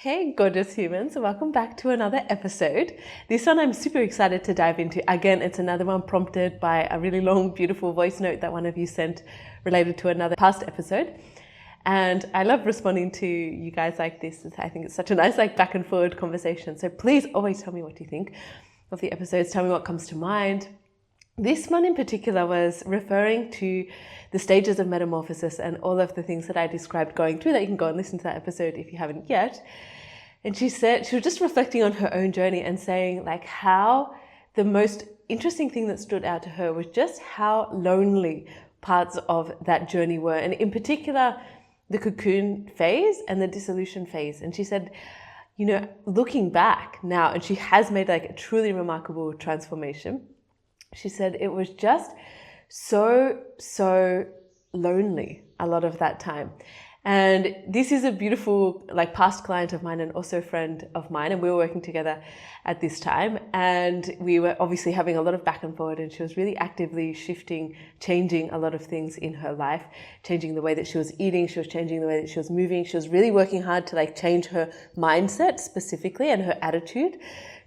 Hey gorgeous humans, welcome back to another episode. This one I'm super excited to dive into. Again, it's another one prompted by a really long, beautiful voice note that one of you sent related to another past episode. And I love responding to you guys like this. I think it's such a nice back and forward conversation. So please always tell me what you think of the episodes. Tell me what comes to mind. This one in particular was referring to the stages of metamorphosis and all of the things that I described going through that. You can go and listen to that episode if you haven't yet. And she said, she was just reflecting on her own journey and saying how the most interesting thing that stood out to her was just how lonely parts of that journey were. And in particular, the cocoon phase and the dissolution phase. And she said, looking back now, and she has made a truly remarkable transformation. She said it was just so lonely a lot of that time. And this is a beautiful past client of mine and also a friend of mine, and we were working together at this time, and we were obviously having a lot of back and forward, and she was really actively shifting, changing a lot of things in her life, changing the way that she was eating, she was changing the way that she was moving. She was really working hard to change her mindset specifically and her attitude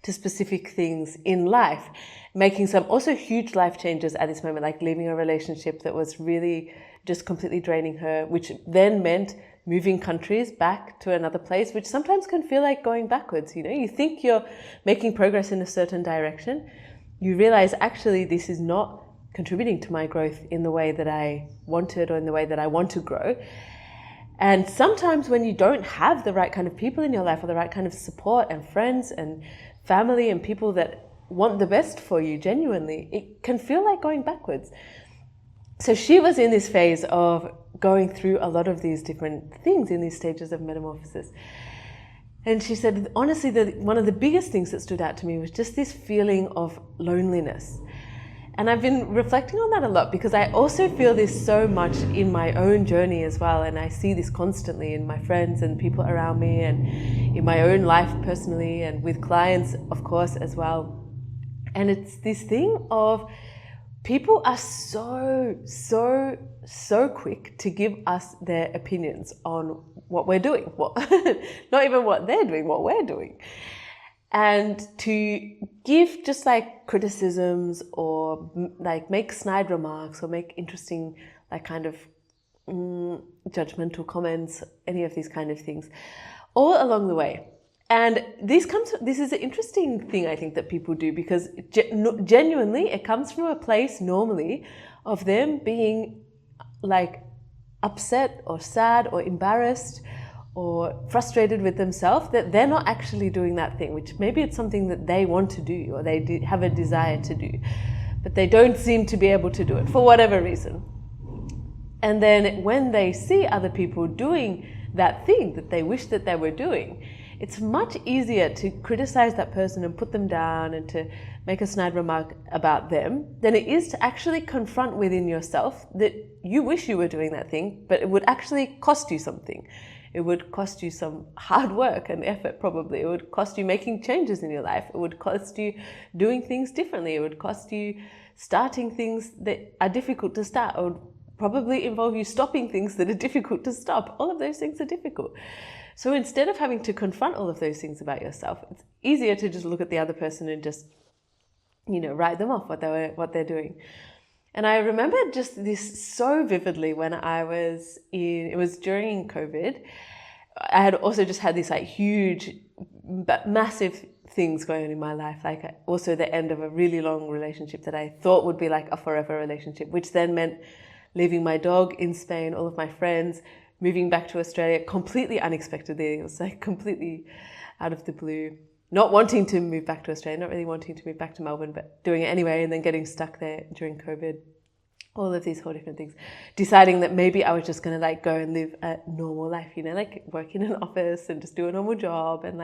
to specific things in life, making some also huge life changes at this moment, like leaving a relationship that was really just completely draining her, which then meant moving countries back to another place, which sometimes can feel like going backwards. You think you're making progress in a certain direction. You realize actually this is not contributing to my growth in the way that I wanted or in the way that I want to grow. And sometimes when you don't have the right kind of people in your life or the right kind of support and friends and family and people that want the best for you genuinely, it can feel like going backwards. So she was in this phase of going through a lot of these different things in these stages of metamorphosis. And she said, honestly, one of the biggest things that stood out to me was just this feeling of loneliness. And I've been reflecting on that a lot because I also feel this so much in my own journey as well. And I see this constantly in my friends and people around me and in my own life personally and with clients, of course, as well. And it's this thing of people are so quick to give us their opinions on what we're doing. Not even what they're doing, what we're doing. And to give just criticisms or make snide remarks or make interesting judgmental comments, any of these kind of things, all along the way. And this is an interesting thing I think that people do because genuinely it comes from a place normally of them being upset or sad or embarrassed or frustrated with themselves that they're not actually doing that thing, which maybe it's something that they want to do or they have a desire to do, but they don't seem to be able to do it for whatever reason. And then when they see other people doing that thing that they wish that they were doing, it's much easier to criticize that person and put them down and to make a snide remark about them than it is to actually confront within yourself that you wish you were doing that thing, but it would actually cost you something. It would cost you some hard work and effort probably. It would cost you making changes in your life. It would cost you doing things differently. It would cost you starting things that are difficult to start. It would probably involve you stopping things that are difficult to stop. All of those things are difficult. So instead of having to confront all of those things about yourself, it's easier to just look at the other person and just, write them off what they're doing. And I remember just this so vividly when it was during COVID. I had also just had this huge, massive things going on in my life. Also the end of a really long relationship that I thought would be a forever relationship, which then meant leaving my dog in Spain, all of my friends, moving back to Australia completely unexpectedly. It was completely out of the blue. Not wanting to move back to Australia, not really wanting to move back to Melbourne, but doing it anyway, and then getting stuck there during COVID. All of these whole different things. Deciding that maybe I was just going to go and live a normal life, work in an office and just do a normal job and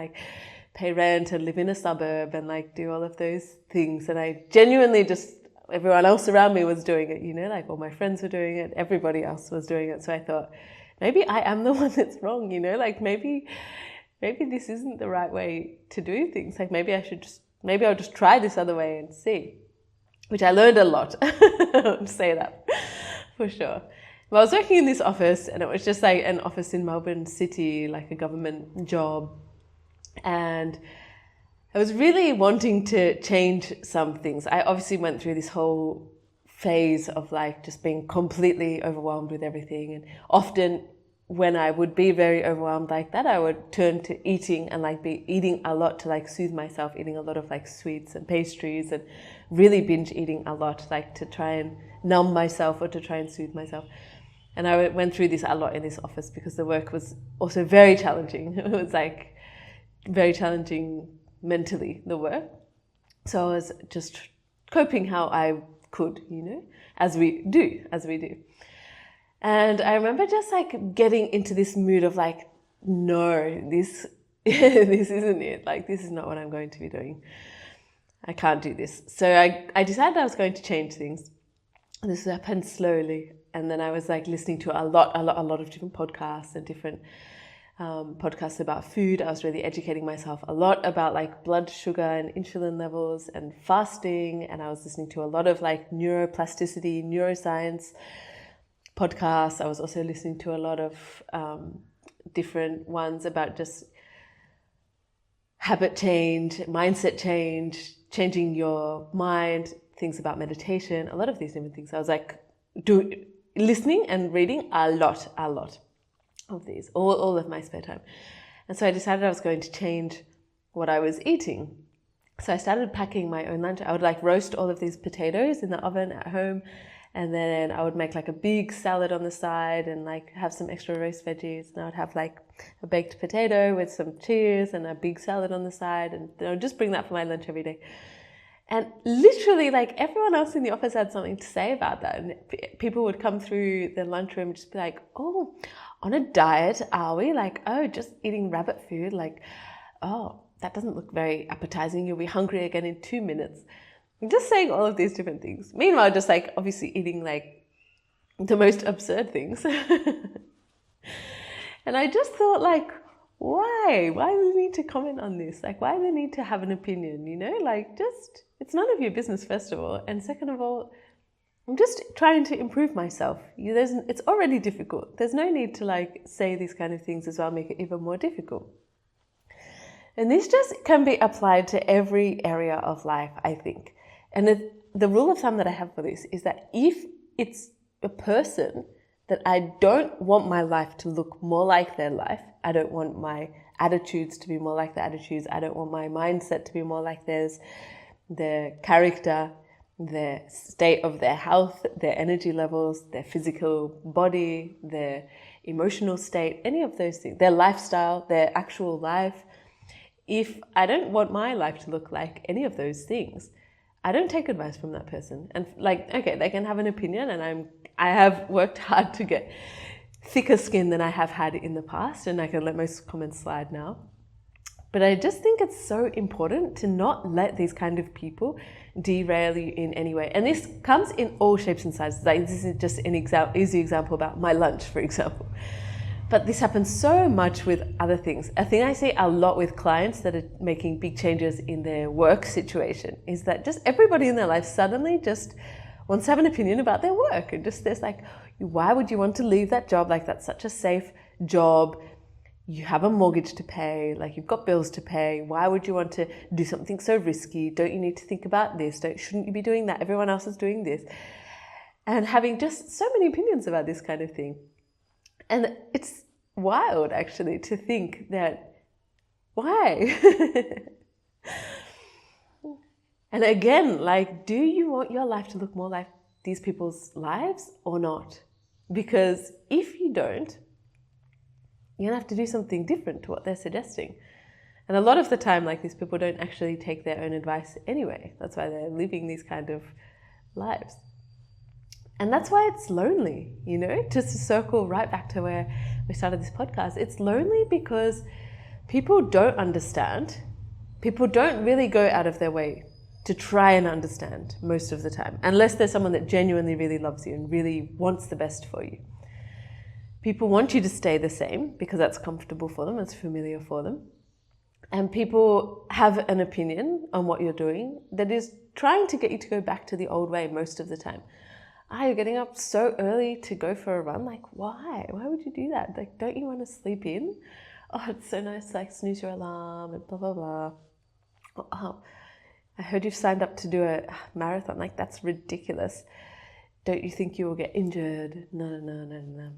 pay rent and live in a suburb and do all of those things. And I genuinely just, everyone else around me was doing it, all my friends were doing it, everybody else was doing it. So I thought, maybe I am the one that's wrong, maybe this isn't the right way to do things. Maybe I'll just try this other way and see. Which I learned a lot. I'll say that for sure. Well, I was working in this office and it was just an office in Melbourne City, a government job. And I was really wanting to change some things. I obviously went through this whole phase of like just being completely overwhelmed with everything. And often when I would be very overwhelmed like that, I would turn to eating and like be eating a lot to like soothe myself, eating a lot of like sweets and pastries and really binge eating a lot, like to try and numb myself or to try and soothe myself. And I went through this a lot in this office because the work was also very challenging. It was like very challenging mentally, the work. So I was just coping how I could, you know, as we do. And I remember just like getting into this mood of like, no, this isn't it. Like, this is not what I'm going to be doing. I can't do this. So I decided I was going to change things. This happened slowly. And then I was like listening to a lot of different podcasts and different podcasts about food. I was really educating myself a lot about like blood sugar and insulin levels and fasting. And I was listening to a lot of like neuroplasticity, neuroscience podcasts. I was also listening to a lot of different ones about just habit change, mindset change, changing your mind, things about meditation, a lot of these different things. I was like listening and reading a lot of these, all of my spare time. And so I decided I was going to change what I was eating. So I started packing my own lunch. I would like roast all of these potatoes in the oven at home. And then I would make like a big salad on the side and like have some extra roast veggies. And I would have like a baked potato with some cheese and a big salad on the side. And I would just bring that for my lunch every day. And literally like everyone else in the office had something to say about that. And people would come through the lunchroom and just be like, oh, on a diet, are we? Like, oh, just eating rabbit food. Like, oh, that doesn't look very appetizing. You'll be hungry again in 2 minutes. I'm just saying all of these different things. Meanwhile, just like obviously eating like the most absurd things. And I just thought like, why? Why do we need to comment on this? Like, why do we need to have an opinion? You know, like just, it's none of your business, first of all. And second of all, I'm just trying to improve myself. It's already difficult. There's no need to like say these kind of things as well, make it even more difficult. And this just can be applied to every area of life, I think. And the rule of thumb that I have for this is that if it's a person that I don't want my life to look more like their life, I don't want my attitudes to be more like their attitudes, I don't want my mindset to be more like theirs, their character, their state of their health, their energy levels, their physical body, their emotional state, any of those things, their lifestyle, their actual life. If I don't want my life to look like any of those things, I don't take advice from that person. And like, okay, they can have an opinion, and I have worked hard to get thicker skin than I have had in the past, and I can let most comments slide now. But I just think it's so important to not let these kind of people derail you in any way. And this comes in all shapes and sizes. Like, this is just an easy example about my lunch, for example. But this happens so much with other things. A thing I see a lot with clients that are making big changes in their work situation is that just everybody in their life suddenly just wants to have an opinion about their work. And just there's like, why would you want to leave that job? Like, that's such a safe job. You have a mortgage to pay, like you've got bills to pay. Why would you want to do something so risky? Don't you need to think about this? Shouldn't you be doing that? Everyone else is doing this. And having just so many opinions about this kind of thing. And it's wild, actually, to think that, why? And again, like, do you want your life to look more like these people's lives or not? Because if you don't, you're going to have to do something different to what they're suggesting. And a lot of the time, like, these people don't actually take their own advice anyway. That's why they're living these kind of lives. And that's why it's lonely, you know, just to circle right back to where we started this podcast. It's lonely because people don't understand. People don't really go out of their way to try and understand most of the time, unless there's someone that genuinely really loves you and really wants the best for you. People want you to stay the same because that's comfortable for them, it's familiar for them. And people have an opinion on what you're doing that is trying to get you to go back to the old way most of the time. You're getting up so early to go for a run. Like, why? Why would you do that? Like, don't you want to sleep in? oh, it's so nice, like snooze your alarm and blah, blah, blah. Oh, I heard you've signed up to do a marathon. Like, that's ridiculous. Don't you think you will get injured? No.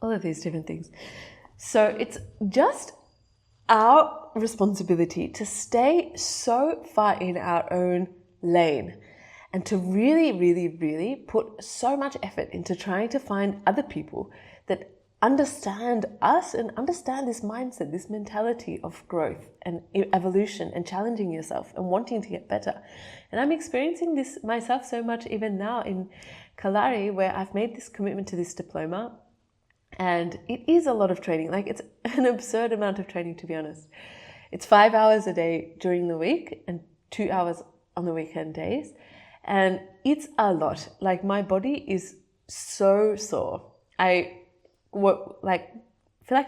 All of these different things. So it's just our responsibility to stay so far in our own lane and to really, really, really put so much effort into trying to find other people that understand us and understand this mindset, this mentality of growth and evolution and challenging yourself and wanting to get better. And I'm experiencing this myself so much even now in Kalari, where I've made this commitment to this diploma. And it is a lot of training. Like, it's an absurd amount of training, to be honest. It's 5 hours a day during the week and 2 hours on the weekend days. And it's a lot. Like, my body is so sore. I feel like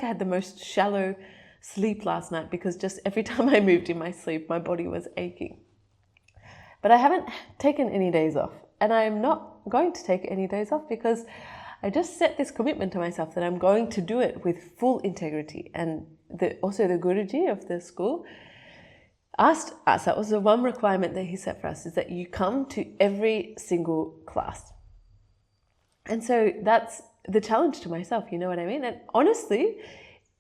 I had the most shallow sleep last night because just every time I moved in my sleep, my body was aching. But I haven't taken any days off. And I'm not going to take any days off because I just set this commitment to myself that I'm going to do it with full integrity. And also the Guruji of the school asked us, that was the one requirement that he set for us, is that you come to every single class. And so that's the challenge to myself, you know what I mean? And honestly,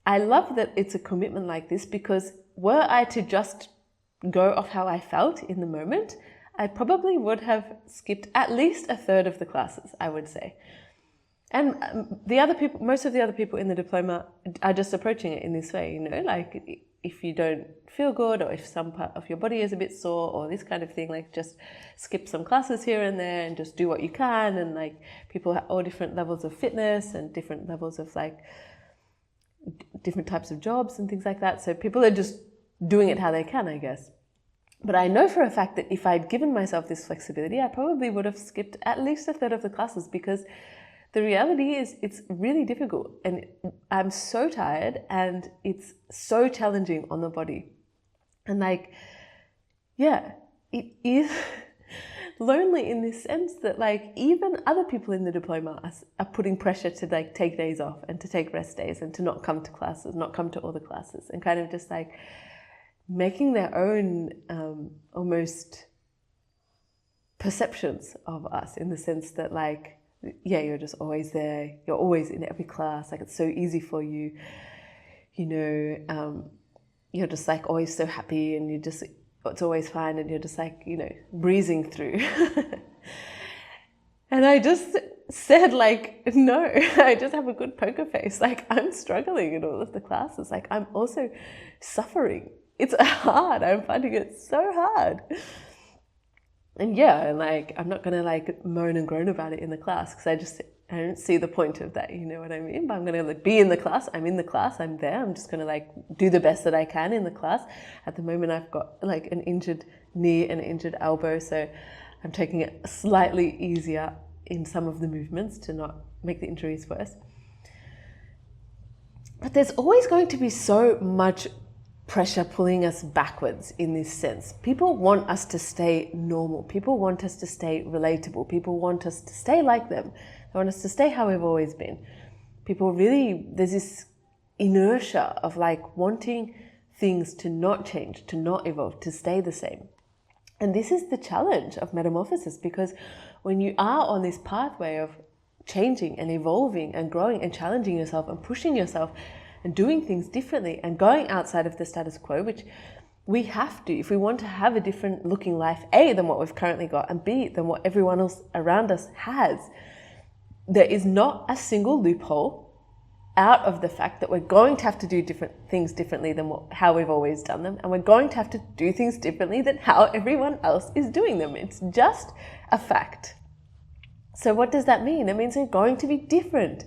I love that it's a commitment like this, because were I to just go off how I felt in the moment, I probably would have skipped at least a third of the classes, I would say. And most of the other people in the diploma are just approaching it in this way, you know, like if you don't feel good or if some part of your body is a bit sore or this kind of thing, like just skip some classes here and there and just do what you can. And like people have all different levels of fitness and different levels of like different types of jobs and things like that. So people are just doing it how they can, I guess. But I know for a fact that if I'd given myself this flexibility, I probably would have skipped at least a third of the classes, because the reality is it's really difficult and I'm so tired and it's so challenging on the body. And like, yeah, it is lonely in this sense that like even other people in the diploma are putting pressure to like take days off and to take rest days and to not come to classes, not come to all the classes, and kind of just like making their own almost perceptions of us, in the sense that like, yeah, you're just always there, you're always in every class, like it's so easy for you, you know, you're just like always so happy and it's always fine and you're just like, you know, breezing through. And I just said like, no, I just have a good poker face. Like I'm struggling in all of the classes. Like I'm also suffering. It's hard. I'm finding it so hard. And yeah, and like, I'm not going to like moan and groan about it in the class, because I don't see the point of that, you know what I mean? But I'm going to like be in the class. I'm in the class. I'm there. I'm just going to like do the best that I can in the class. At the moment, I've got like an injured knee and an injured elbow. So I'm taking it slightly easier in some of the movements to not make the injuries worse. But there's always going to be so much pressure pulling us backwards in this sense. People want us to stay normal. People want us to stay relatable. People want us to stay like them. They want us to stay how we've always been. People really, there's this inertia of like wanting things to not change, to not evolve, to stay the same. And this is the challenge of metamorphosis, because when you are on this pathway of changing and evolving and growing and challenging yourself and pushing yourself and doing things differently and going outside of the status quo, which we have to if we want to have a different looking life, A, than what we've currently got, and B, than what everyone else around us has. There is not a single loophole out of the fact that we're going to have to do different things differently than how we've always done them, and we're going to have to do things differently than how everyone else is doing them. It's just a fact. So what does that mean? It means you're going to be different.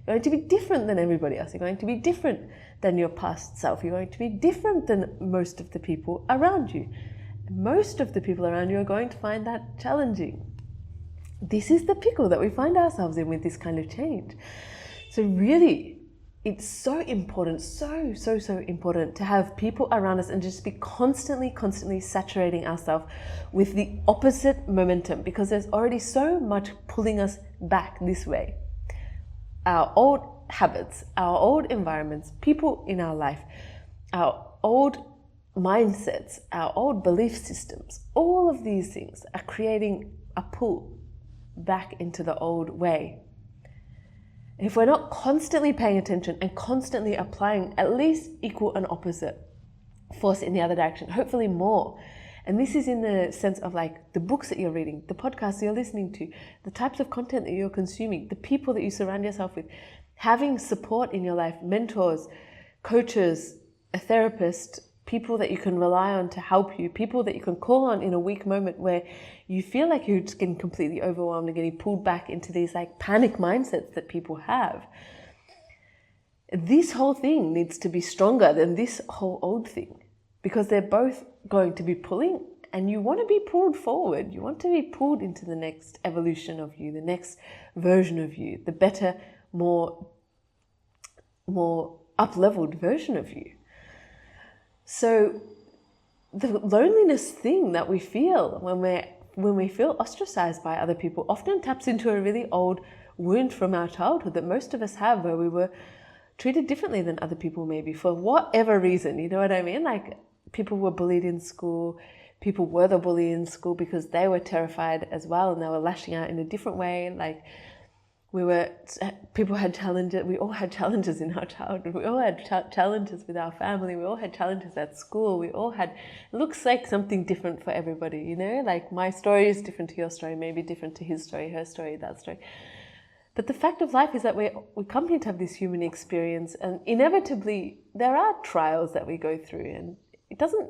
You're going to be different than everybody else. You're going to be different than your past self. You're going to be different than most of the people around you. Most of the people around you are going to find that challenging. This is the pickle that we find ourselves in with this kind of change. So really, it's so important, so important to have people around us and just be constantly saturating ourselves with the opposite momentum, because there's already so much pulling us back this way. Our old habits, our old environments, people in our life, our old mindsets, our old belief systems, all of these things are creating a pull back into the old way. If we're not constantly paying attention and constantly applying at least equal and opposite force in the other direction, hopefully more. And this is in the sense of like the books that you're reading, the podcasts you're listening to, the types of content that you're consuming, the people that you surround yourself with, having support in your life, mentors, coaches, a therapist, people that you can rely on to help you, people that you can call on in a weak moment where you feel like you're just getting completely overwhelmed and getting pulled back into these like panic mindsets that people have. This whole thing needs to be stronger than this whole old thing, because they're both going to be pulling, and you want to be pulled forward. You want to be pulled into the next evolution of you, the next version of you, the better, more up-leveled version of you. So the loneliness thing that we feel when we feel ostracized by other people often taps into a really old wound from our childhood that most of us have, where we were treated differently than other people, maybe for whatever reason. You know what I mean? Like, people were bullied in school. People were the bully in school because they were terrified as well, and they were lashing out in a different way. Like, people had challenges. We all had challenges in our childhood. We all had challenges with our family. We all had challenges at school. We all had, it looks like something different for everybody, you know? Like, my story is different to your story, maybe different to his story, her story, that story. But the fact of life is that we come here to have this human experience, and inevitably there are trials that we go through, and it doesn't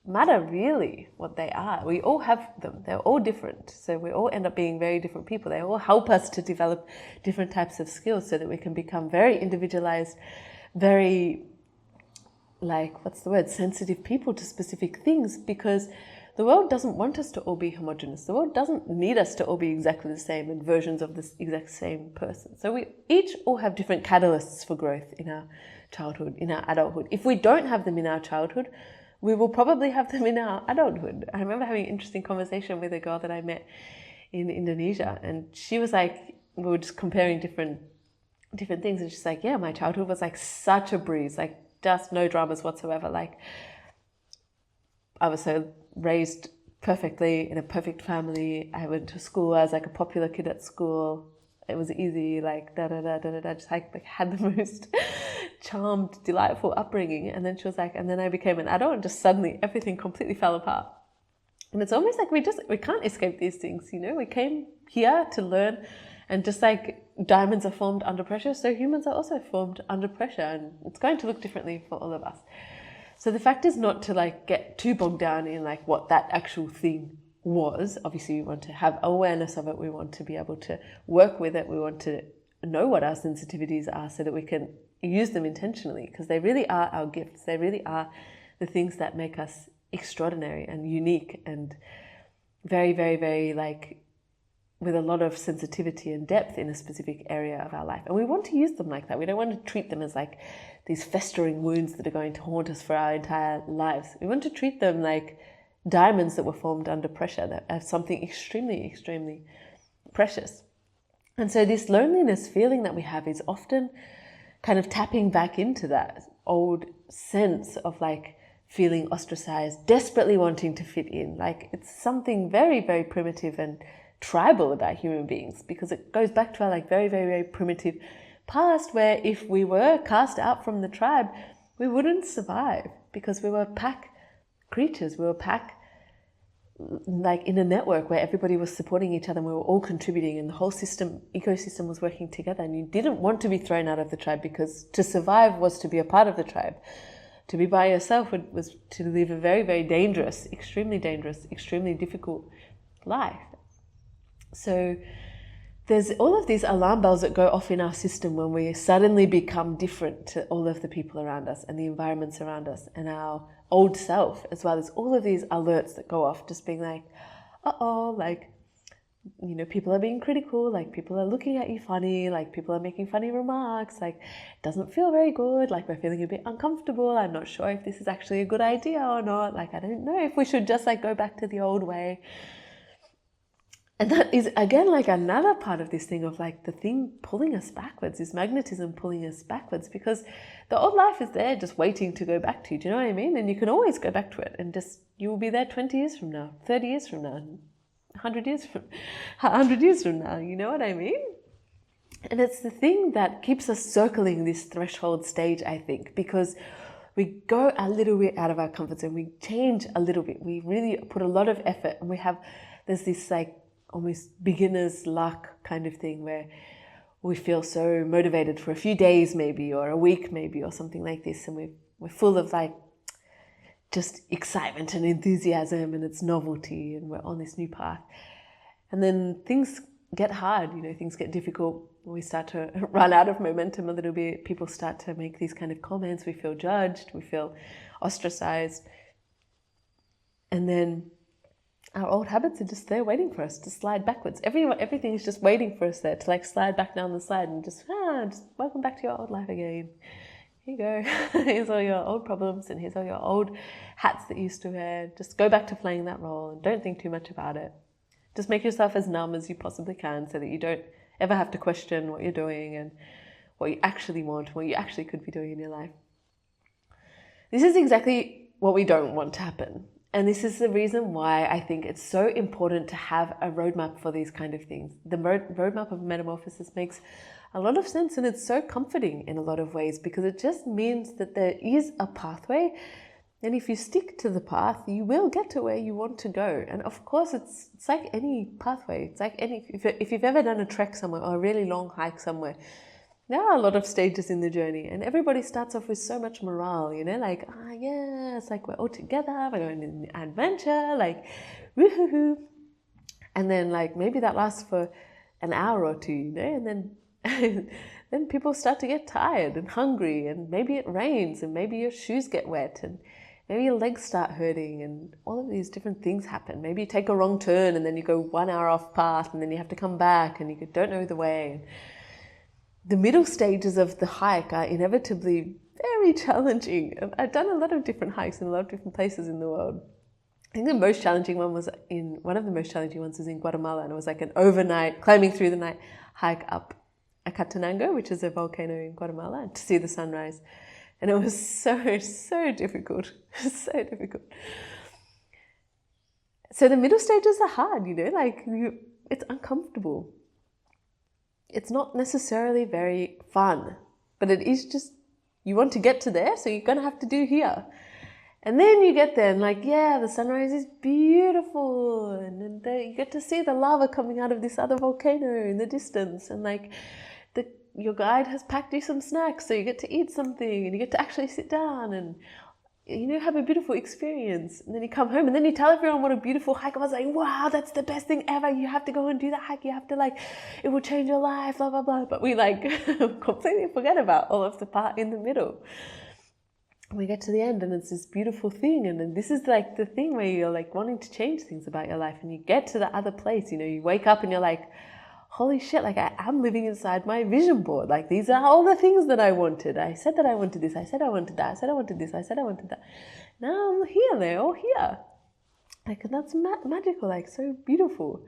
matter really what they are. We all have them. They're all different. So we all end up being very different people. They all help us to develop different types of skills so that we can become very individualized, very, sensitive people to specific things, because the world doesn't want us to all be homogenous. The world doesn't need us to all be exactly the same and versions of this exact same person. So we each all have different catalysts for growth in our childhood, in our adulthood. If we don't have them in our childhood, we will probably have them in our adulthood. I remember having an interesting conversation with a girl that I met in Indonesia, and she was like, we were just comparing different things, and she's like, yeah, my childhood was like such a breeze, like just no dramas whatsoever. Like, I was so raised perfectly in a perfect family. I went to school. I was like a popular kid at school. It was easy, like just like had the most charmed, delightful upbringing. And then she was like, and then I became an adult, and just suddenly everything completely fell apart. And it's almost like we can't escape these things, you know? We came here to learn, and just like diamonds are formed under pressure, so humans are also formed under pressure, and it's going to look differently for all of us. So the fact is not to like get too bogged down in like what that actual thing was. Obviously, we want to have awareness of it. We want to be able to work with it. We want to know what our sensitivities are so that we can use them intentionally, because they really are our gifts. They really are the things that make us extraordinary and unique and very, very, very like with a lot of sensitivity and depth in a specific area of our life. And we want to use them like that. We don't want to treat them as like these festering wounds that are going to haunt us for our entire lives. We want to treat them like diamonds that were formed under pressure, that are something extremely, extremely precious. And so this loneliness feeling that we have is often kind of tapping back into that old sense of like feeling ostracized, desperately wanting to fit in. Like, it's something very, very primitive and tribal about human beings, because it goes back to our like very, very, very primitive past, where if we were cast out from the tribe, we wouldn't survive, because we were pack creatures. We were pack, like in a network where everybody was supporting each other and we were all contributing, and the whole ecosystem was working together, and you didn't want to be thrown out of the tribe, because to survive was to be a part of the tribe. To be by yourself was to live a very, very dangerous, extremely difficult life. So there's all of these alarm bells that go off in our system when we suddenly become different to all of the people around us and the environments around us and our old self as well. There's all of these alerts that go off, just being like, uh-oh, like, you know, people are being critical, like people are looking at you funny, like people are making funny remarks, like it doesn't feel very good, like we're feeling a bit uncomfortable, I'm not sure if this is actually a good idea or not, like I don't know if we should just like go back to the old way. And that is, again, like another part of this thing of like the thing pulling us backwards, this magnetism pulling us backwards, because the old life is there just waiting to go back to you. Do you know what I mean? And you can always go back to it, and just, you will be there 20 years from now, 30 years from now, 100 years from now. You know what I mean? And it's the thing that keeps us circling this threshold stage, I think, because we go a little bit out of our comfort zone. We change a little bit. We really put a lot of effort, and there's this like almost beginner's luck kind of thing where we feel so motivated for a few days maybe, or a week maybe, or something like this. And we're full of like just excitement and enthusiasm, and it's novelty, and we're on this new path. And then things get hard, things get difficult. We start to run out of momentum a little bit. People start to make these kind of comments. We feel judged. We feel ostracized. And then our old habits are just there waiting for us to slide backwards. Everything is just waiting for us there to like slide back down the slide and just welcome back to your old life again. Here you go. Here's all your old problems, and here's all your old hats that you used to wear. Just go back to playing that role and don't think too much about it. Just make yourself as numb as you possibly can so that you don't ever have to question what you're doing and what you actually want, what you actually could be doing in your life. This is exactly what we don't want to happen. And this is the reason why I think it's so important to have a roadmap for these kind of things. The roadmap of metamorphosis makes a lot of sense, and it's so comforting in a lot of ways, because it just means that there is a pathway, and if you stick to the path, you will get to where you want to go. And of course, it's like any pathway. It's like if you've ever done a trek somewhere or a really long hike somewhere, there are a lot of stages in the journey, and everybody starts off with so much morale, like, it's like we're all together, we're going on an adventure, like, woohoo. And then like maybe that lasts for an hour or two, and then then people start to get tired and hungry, and maybe it rains, and maybe your shoes get wet, and maybe your legs start hurting, and all of these different things happen. Maybe you take a wrong turn, and then you go 1 hour off path, and then you have to come back, and you don't know the way. The middle stages of the hike are inevitably very challenging. I've done a lot of different hikes in a lot of different places in the world. I think the most challenging one was one of the most challenging ones was in Guatemala, and it was like an overnight, climbing through the night hike up Acatenango, which is a volcano in Guatemala, to see the sunrise. And it was so difficult, so difficult. So the middle stages are hard, it's uncomfortable. It's not necessarily very fun, but it is just, you want to get to there, so you're going to have to do here. And then you get there and the sunrise is beautiful, and then you get to see the lava coming out of this other volcano in the distance, and your guide has packed you some snacks, so you get to eat something, and you get to actually sit down and have a beautiful experience. And then you come home, and then you tell everyone what a beautiful hike it was. Like, wow, that's the best thing ever. You have to go and do that hike. You have to it will change your life, blah, blah, blah. But we completely forget about all of the part in the middle. We get to the end, and it's this beautiful thing. And then this is the thing where you're wanting to change things about your life. And you get to the other place, you wake up and you're like, holy shit, I am living inside my vision board. These are all the things that I wanted. I said that I wanted this. I said I wanted that. I said I wanted this. I said I wanted that. Now I'm here. They're all here. And that's magical, so beautiful.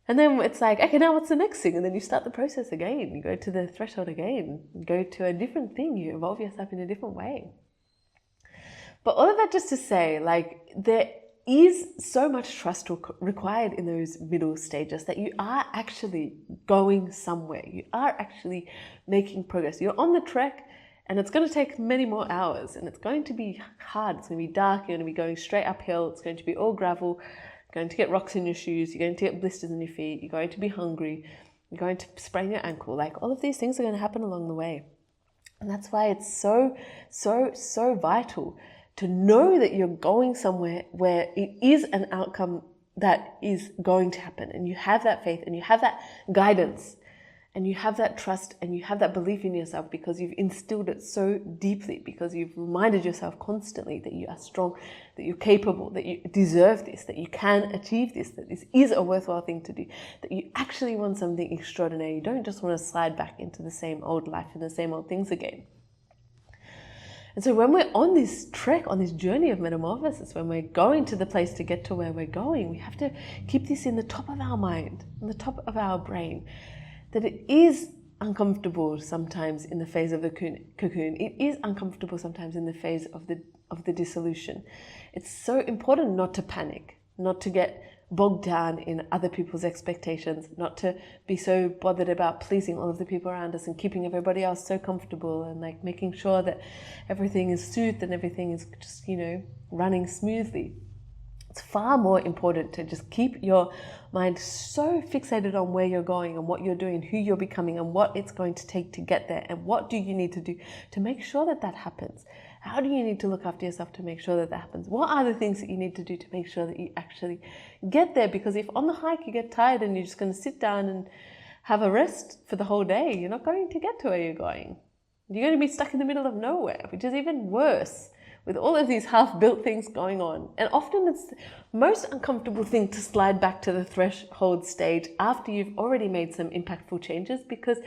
And then it's okay, now what's the next thing? And then you start the process again. You go to the threshold again. You go to a different thing. You evolve yourself in a different way. But all of that just to say, there is so much trust required in those middle stages that you are actually going somewhere. You are actually making progress. You're on the trek, and it's going to take many more hours, and it's going to be hard. It's going to be dark. You're going to be going straight uphill. It's going to be all gravel. You're going to get rocks in your shoes. You're going to get blisters in your feet. You're going to be hungry. You're going to sprain your ankle. All of these things are going to happen along the way. And that's why it's so vital to know that you're going somewhere where it is an outcome that is going to happen, and you have that faith, and you have that guidance, and you have that trust, and you have that belief in yourself, because you've instilled it so deeply, because you've reminded yourself constantly that you are strong, that you're capable, that you deserve this, that you can achieve this, that this is a worthwhile thing to do, that you actually want something extraordinary. You don't just want to slide back into the same old life and the same old things again. And so when we're on this trek, on this journey of metamorphosis, when we're going to the place to get to where we're going, we have to keep this in the top of our mind, in the top of our brain, that it is uncomfortable sometimes in the phase of the cocoon. It is uncomfortable sometimes in the phase of the dissolution. It's so important not to panic, not to get bogged down in other people's expectations, not to be so bothered about pleasing all of the people around us and keeping everybody else so comfortable, and like making sure that everything is soothed and everything is just, running smoothly. It's far more important to just keep your mind so fixated on where you're going and what you're doing and who you're becoming and what it's going to take to get there, and what do you need to do to make sure that that happens. How do you need to look after yourself to make sure that that happens? What are the things that you need to do to make sure that you actually get there? Because if on the hike you get tired and you're just going to sit down and have a rest for the whole day, you're not going to get to where you're going. You're going to be stuck in the middle of nowhere, which is even worse, with all of these half-built things going on. And often it's the most uncomfortable thing to slide back to the threshold stage after you've already made some impactful changes, because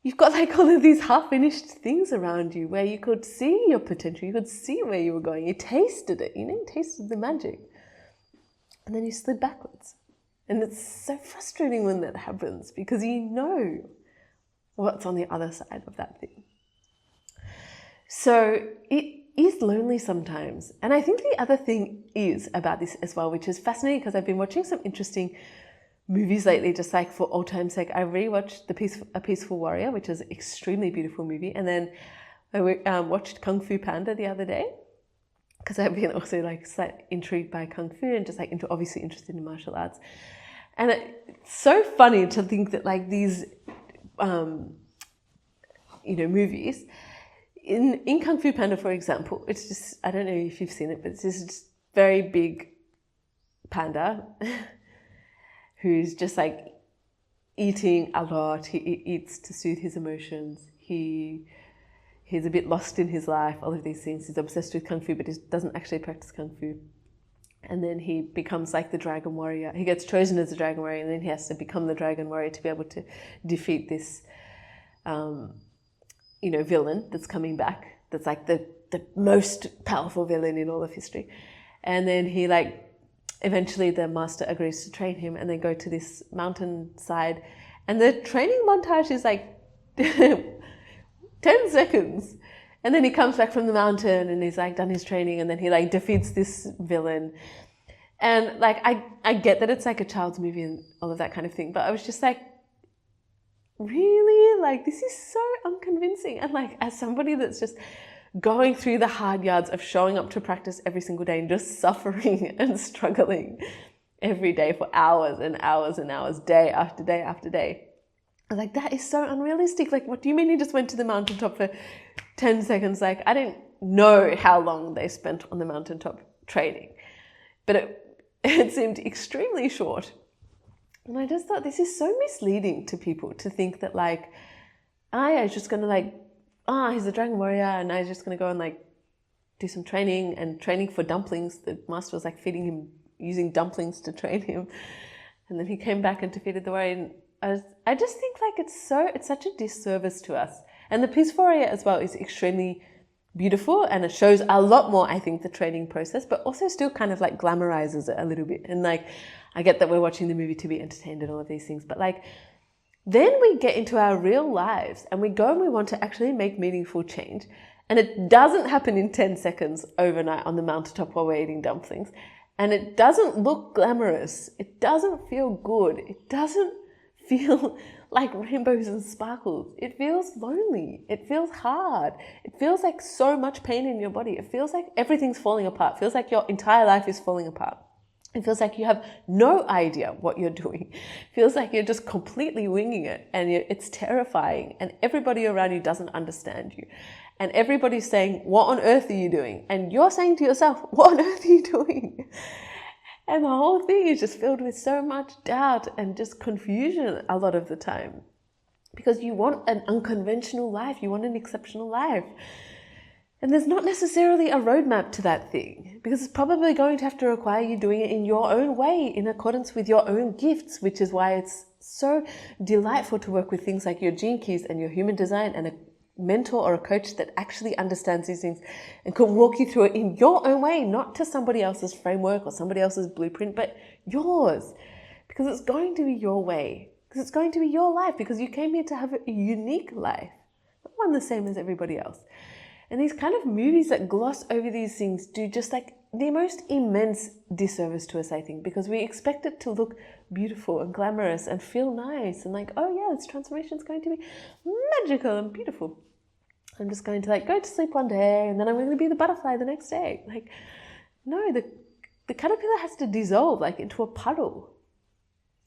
you've got like all of these half-finished things around you where you could see your potential, you could see where you were going, you tasted it, you tasted the magic. And then you slid backwards. And it's so frustrating when that happens, because you know what's on the other side of that thing. So it is lonely sometimes. And I think the other thing is about this as well, which is fascinating, because I've been watching some interesting movies lately, just like for old time's sake. I rewatched A Peaceful Warrior, which is an extremely beautiful movie. And then I watched Kung Fu Panda the other day, because I've been also like intrigued by Kung Fu and just like obviously interested in martial arts. And it's so funny to think that like these, movies, in Kung Fu Panda, for example, it's just, I don't know if you've seen it, but it's this very big panda who's just like eating a lot. He eats to soothe his emotions. He's a bit lost in his life, all of these things. He's obsessed with Kung Fu, but he doesn't actually practice Kung Fu. And then he becomes like the Dragon Warrior. He gets chosen as the Dragon Warrior, and then he has to become the Dragon Warrior to be able to defeat this, villain that's coming back. That's like the most powerful villain in all of history. And then he eventually the master agrees to train him, and they go to this mountainside, and the training montage is like 10 seconds. And then he comes back from the mountain and he's like done his training, and then he like defeats this villain. And like, I get that it's like a child's movie and all of that kind of thing, but I was just like, really? Like, this is so unconvincing. And like, as somebody that's just going through the hard yards of showing up to practice every single day and just suffering and struggling every day for hours and hours and hours, day after day after day, I was like, that is so unrealistic. Like, what do you mean you just went to the mountaintop for 10 seconds? Like, I didn't know how long they spent on the mountaintop training, but it seemed extremely short. And I just thought, this is so misleading to people to think that like, I was just going to he's a Dragon Warrior, and I was just going to go and like do some training for dumplings. The master was like feeding him, using dumplings to train him. And then he came back and defeated the warrior. And I just think like it's such a disservice to us. And the Peaceful Warrior as well is extremely beautiful, and it shows a lot more, I think, the training process, but also still kind of like glamorizes it a little bit. And like, I get that we're watching the movie to be entertained and all of these things, but like, then we get into our real lives and we go and we want to actually make meaningful change. And it doesn't happen in 10 seconds overnight on the mountaintop while we're eating dumplings. And it doesn't look glamorous. It doesn't feel good. It doesn't feel like rainbows and sparkles. It feels lonely. It feels hard. It feels like so much pain in your body. It feels like everything's falling apart. It feels like your entire life is falling apart. It feels like you have no idea what you're doing. It feels like you're just completely winging it, and it's terrifying, and everybody around you doesn't understand you. And everybody's saying, what on earth are you doing? And you're saying to yourself, what on earth are you doing? And the whole thing is just filled with so much doubt and just confusion a lot of the time. Because you want an unconventional life. You want an exceptional life. And there's not necessarily a roadmap to that thing, because it's probably going to have to require you doing it in your own way, in accordance with your own gifts, which is why it's so delightful to work with things like your gene keys and your human design and a mentor or a coach that actually understands these things and can walk you through it in your own way, not to somebody else's framework or somebody else's blueprint, but yours, because it's going to be your way, because it's going to be your life, because you came here to have a unique life, not one the same as everybody else. And these kind of movies that gloss over these things do just like the most immense disservice to us, I think, because we expect it to look beautiful and glamorous and feel nice and like, oh yeah, this transformation is going to be magical and beautiful. I'm just going to like go to sleep one day and then I'm going to be the butterfly the next day. Like, no, the caterpillar has to dissolve like into a puddle,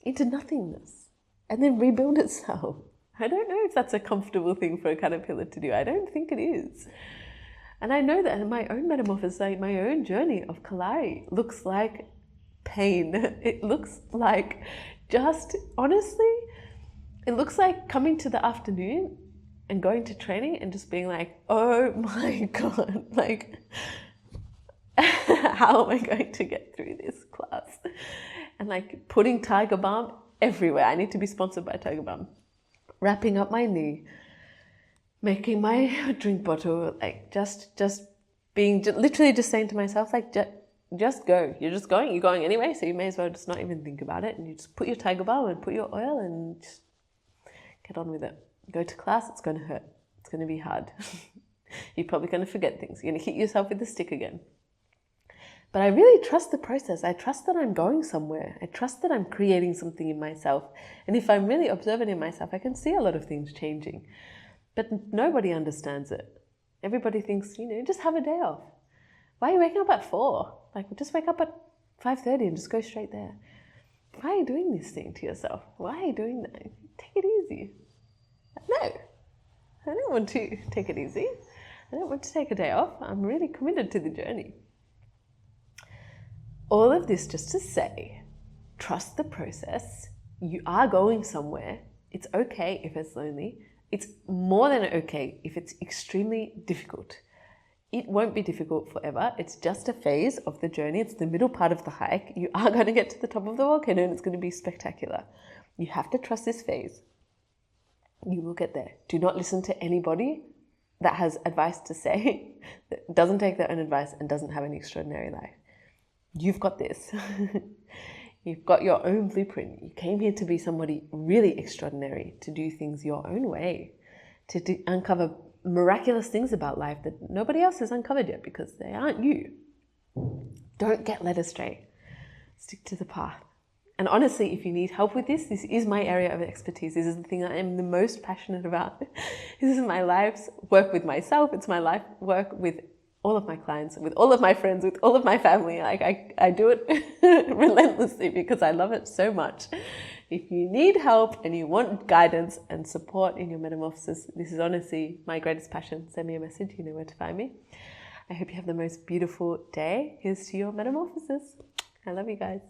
into nothingness, and then rebuild itself. I don't know if that's a comfortable thing for a caterpillar to do. I don't think it is. And I know that in my own metamorphosis, like my own journey of Kalari looks like pain. It looks like just, honestly, it looks like coming to the afternoon and going to training and just being like, oh my God, like, how am I going to get through this class? And like putting Tiger Balm everywhere. I need to be sponsored by Tiger Balm. Wrapping up my knee, making my drink bottle, like just being, literally just saying to myself, like, just go. You're just going, you're going anyway, so you may as well just not even think about it. And you just put your Tiger Balm and put your oil and just get on with it. Go to class, it's going to hurt. It's going to be hard. You're probably going to forget things. You're going to hit yourself with the stick again. But I really trust the process. I trust that I'm going somewhere. I trust that I'm creating something in myself. And if I'm really observant in myself, I can see a lot of things changing. But nobody understands it. Everybody thinks, just have a day off. Why are you waking up at 4? Like, just wake up at 5:30 and just go straight there. Why are you doing this thing to yourself? Why are you doing that? Take it easy. No, I don't want to take it easy. I don't want to take a day off. I'm really committed to the journey. All of this just to say, trust the process. You are going somewhere. It's okay if it's lonely. It's more than okay if it's extremely difficult. It won't be difficult forever. It's just a phase of the journey. It's the middle part of the hike. You are going to get to the top of the volcano and it's going to be spectacular. You have to trust this phase. You will get there. Do not listen to anybody that has advice to say, that doesn't take their own advice and doesn't have an extraordinary life. You've got this. You've got your own blueprint. You came here to be somebody really extraordinary, to do things your own way, to uncover miraculous things about life that nobody else has uncovered yet because they aren't you. Don't get led astray. Stick to the path. And honestly, if you need help with this is my area of expertise. This is the thing I am the most passionate about. This is my life's work with myself. It's my life work with all of my clients, with all of my friends, with all of my family. Like I do it relentlessly because I love it so much. If you need help and you want guidance and support in your metamorphosis, this is honestly my greatest passion. Send me a message, you know where to find me. I hope you have the most beautiful day. Here's to your metamorphosis. I love you guys.